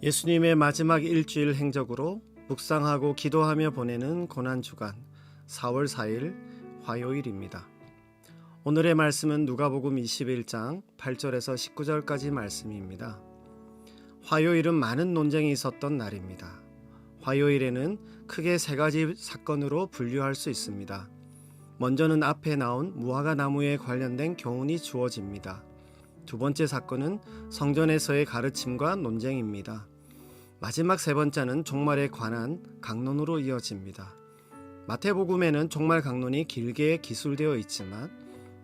예수님의 마지막 일주일 행적으로 묵상하고 기도하며 보내는 고난주간 4월 4일 화요일입니다. 오늘의 말씀은 누가복음 21장 8절에서 19절까지 말씀입니다. 화요일은 많은 논쟁이 있었던 날입니다. 화요일에는 크게 세 가지 사건으로 분류할 수 있습니다. 먼저는 앞에 나온 무화과 나무에 관련된 교훈이 주어집니다. 두 번째 사건은 성전에서의 가르침과 논쟁입니다. 마지막 세 번째는 종말에 관한 강론으로 이어집니다. 마태복음에는 종말 강론이 길게 기술되어 있지만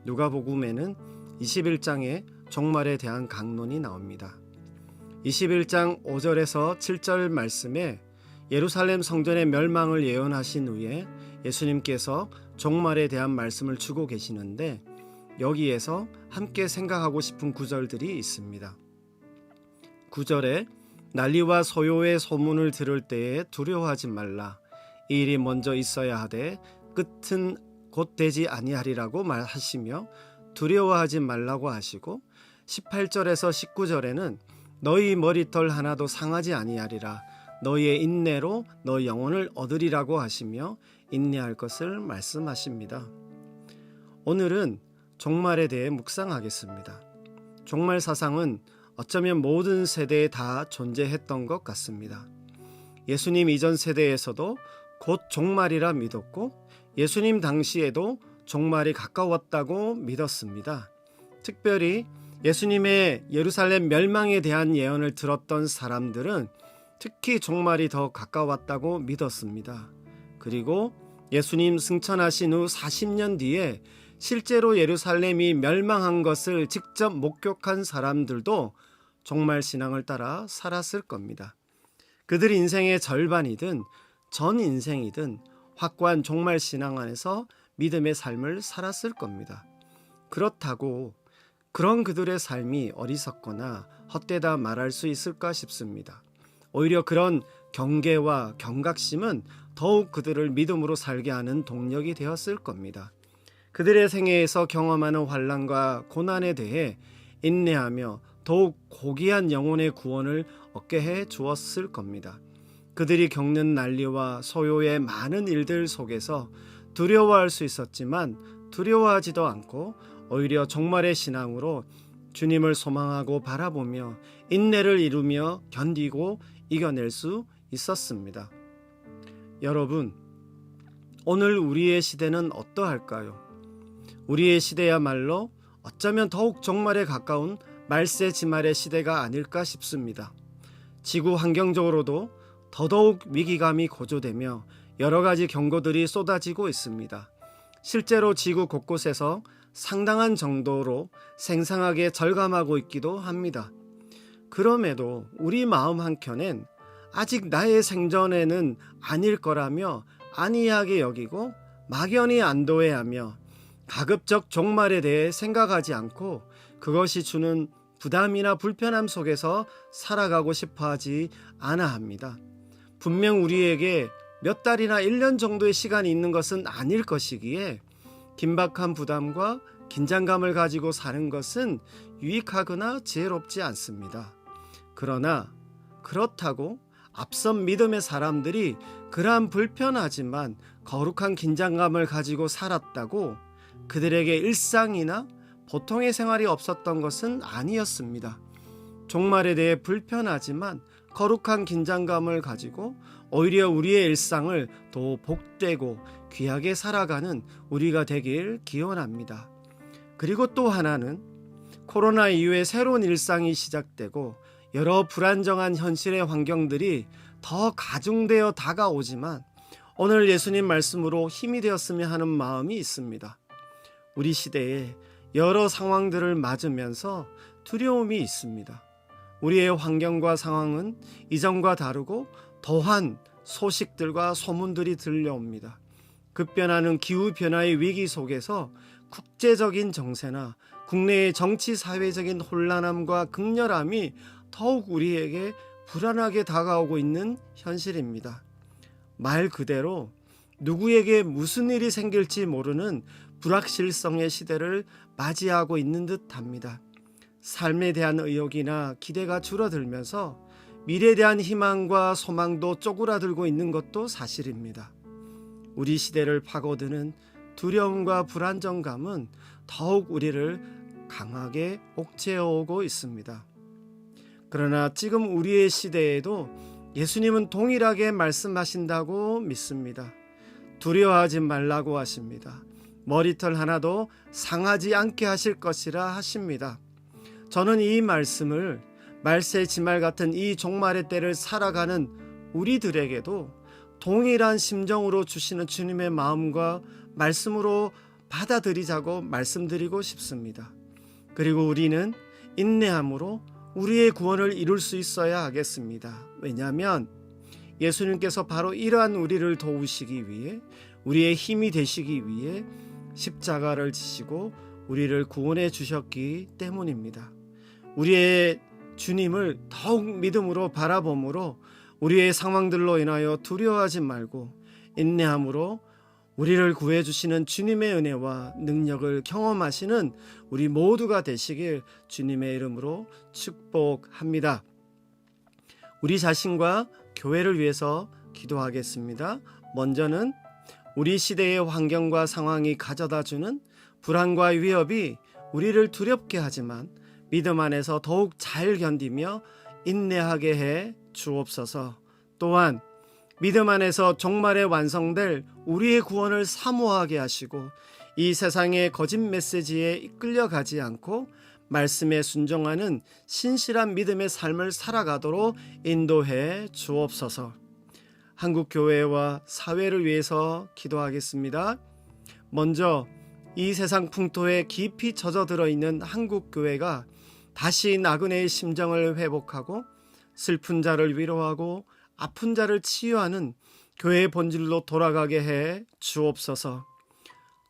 누가복음에는 21장에 종말에 대한 강론이 나옵니다. 21장 5절에서 7절 말씀에 예루살렘 성전의 멸망을 예언하신 후에 예수님께서 종말에 대한 말씀을 주고 계시는데 여기에서 함께 생각하고 싶은 구절들이 있습니다. 9절에 난리와 소요의 소문을 들을 때에 두려워하지 말라. 이 일이 먼저 있어야 하되 끝은 곧 되지 아니하리라고 말하시며 두려워하지 말라고 하시고 18절에서 19절에는 너희 머리털 하나도 상하지 아니하리라. 너희의 인내로 너 영혼을 얻으리라고 하시며 인내할 것을 말씀하십니다. 오늘은 종말에 대해 묵상하겠습니다. 종말 사상은 어쩌면 모든 세대에 다 존재했던 것 같습니다. 예수님 이전 세대에서도 곧 종말이라 믿었고 예수님 당시에도 종말이 가까웠다고 믿었습니다. 특별히 예수님의 예루살렘 멸망에 대한 예언을 들었던 사람들은 특히 종말이 더 가까웠다고 믿었습니다. 그리고 예수님 승천하신 후 40년 뒤에 실제로 예루살렘이 멸망한 것을 직접 목격한 사람들도 종말 신앙을 따라 살았을 겁니다. 그들 인생의 절반이든 전 인생이든 확고한 종말 신앙 안에서 믿음의 삶을 살았을 겁니다. 그렇다고 그런 그들의 삶이 어리석거나 헛되다 말할 수 있을까 싶습니다. 오히려 그런 경계와 경각심은 더욱 그들을 믿음으로 살게 하는 동력이 되었을 겁니다. 그들의 생애에서 경험하는 환난과 고난에 대해 인내하며 더욱 고귀한 영혼의 구원을 얻게 해 주었을 겁니다. 그들이 겪는 난리와 소요의 많은 일들 속에서 두려워할 수 있었지만 두려워하지도 않고 오히려 종말의 신앙으로 주님을 소망하고 바라보며 인내를 이루며 견디고 이겨낼 수 있었습니다. 여러분, 오늘 우리의 시대는 어떠할까요? 우리의 시대야말로 어쩌면 더욱 종말에 가까운 말세지말의 시대가 아닐까 싶습니다. 지구 환경적으로도 더더욱 위기감이 고조되며 여러 가지 경고들이 쏟아지고 있습니다. 실제로 지구 곳곳에서 상당한 정도로 생생하게 절감하고 있기도 합니다. 그럼에도 우리 마음 한켠엔 아직 나의 생전에는 아닐 거라며 안이하게 여기고 막연히 안도해하며 가급적 종말에 대해 생각하지 않고 그것이 주는 부담이나 불편함 속에서 살아가고 싶어하지 않아 합니다. 분명 우리에게 몇 달이나 1년 정도의 시간이 있는 것은 아닐 것이기에 긴박한 부담과 긴장감을 가지고 사는 것은 유익하거나 지혜롭지 않습니다. 그러나 그렇다고 앞선 믿음의 사람들이 그러한 불편하지만 거룩한 긴장감을 가지고 살았다고 그들에게 일상이나 보통의 생활이 없었던 것은 아니었습니다. 종말에 대해 불편하지만 거룩한 긴장감을 가지고 오히려 우리의 일상을 더 복되고 귀하게 살아가는 우리가 되길 기원합니다. 그리고 또 하나는 코로나 이후에 새로운 일상이 시작되고 여러 불안정한 현실의 환경들이 더 가중되어 다가오지만 오늘 예수님 말씀으로 힘이 되었으면 하는 마음이 있습니다. 우리 시대에 여러 상황들을 맞으면서 두려움이 있습니다. 우리의 환경과 상황은 이전과 다르고 더한 소식들과 소문들이 들려옵니다. 급변하는 기후변화의 위기 속에서 국제적인 정세나 국내의 정치 사회적인 혼란함과 극렬함이 더욱 우리에게 불안하게 다가오고 있는 현실입니다. 말 그대로 누구에게 무슨 일이 생길지 모르는 불확실성의 시대를 맞이하고 있는 듯합니다. 삶에 대한 의욕이나 기대가 줄어들면서 미래에 대한 희망과 소망도 쪼그라들고 있는 것도 사실입니다. 우리 시대를 파고드는 두려움과 불안정감은 더욱 우리를 강하게 옥죄어오고 있습니다. 그러나 지금 우리의 시대에도 예수님은 동일하게 말씀하신다고 믿습니다. 두려워하지 말라고 하십니다. 머리털 하나도 상하지 않게 하실 것이라 하십니다. 저는 이 말씀을 말세 지말 같은 이 종말의 때를 살아가는 우리들에게도 동일한 심정으로 주시는 주님의 마음과 말씀으로 받아들이자고 말씀드리고 싶습니다. 그리고 우리는 인내함으로 우리의 구원을 이룰 수 있어야 하겠습니다. 왜냐하면 예수님께서 바로 이러한 우리를 도우시기 위해, 우리의 힘이 되시기 위해 십자가를 지시고 우리를 구원해 주셨기 때문입니다. 우리의 주님을 더욱 믿음으로 바라봄으로 우리의 상황들로 인하여 두려워하지 말고 인내함으로 우리를 구해주시는 주님의 은혜와 능력을 경험하시는 우리 모두가 되시길 주님의 이름으로 축복합니다. 우리 자신과 교회를 위해서 기도하겠습니다. 먼저는 우리 시대의 환경과 상황이 가져다주는 불안과 위협이 우리를 두렵게 하지만 믿음 안에서 더욱 잘 견디며 인내하게 해 주옵소서. 또한 믿음 안에서 종말에 완성될 우리의 구원을 사모하게 하시고 이 세상의 거짓 메시지에 이끌려가지 않고 말씀에 순종하는 신실한 믿음의 삶을 살아가도록 인도해 주옵소서. 한국 교회와 사회를 위해서 기도하겠습니다. 먼저 이 세상 풍토에 깊이 젖어들어 있는 한국 교회가 다시 나그네의 심정을 회복하고 슬픈 자를 위로하고 아픈 자를 치유하는 교회의 본질로 돌아가게 해 주옵소서.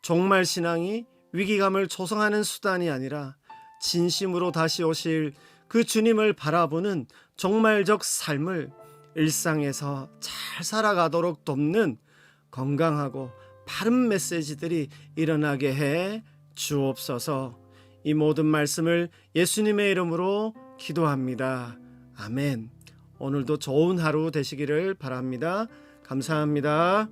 종말 신앙이 위기감을 조성하는 수단이 아니라 진심으로 다시 오실 그 주님을 바라보는 종말적 삶을 일상에서 잘 살아가도록 돕는 건강하고 바른 메시지들이 일어나게 해 주옵소서. 이 모든 말씀을 예수님의 이름으로 기도합니다. 아멘. 오늘도 좋은 하루 되시기를 바랍니다. 감사합니다.